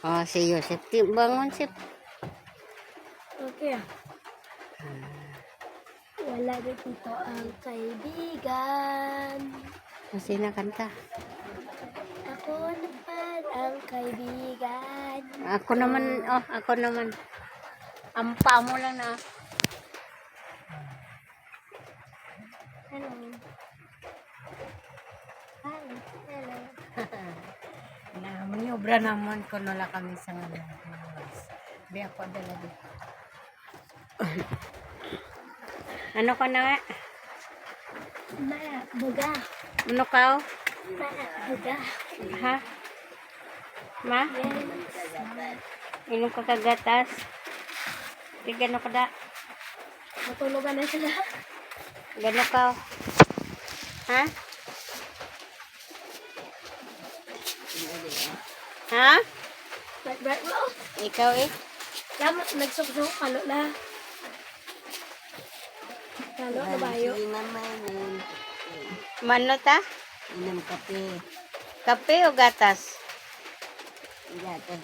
Oh, si Yusef. Bangon, Sip. Okay ah. Wala dito ang kaibigan. Kasi nakanta. Ako naman ang kaibigan. Ako naman, ako naman. Ampa mo lang na. Hello. Hi. Hello. Maniobra naman ko nala kami sa ngayon. Di ako dala dito. Ano ka na nga? Maya, buga. Ano ka? Maya, buga. Ha? Ma? Yes. Inom ka kagatas? Di gano ka da? Matulugan na sila. Gano ka? Ha? Ha? Ba't mo? Ikaw eh? Lamat, nagsok-sok. Kalo na. Kalo na bayo. Mano ta? Inom kape. Kape o gatas? Gatas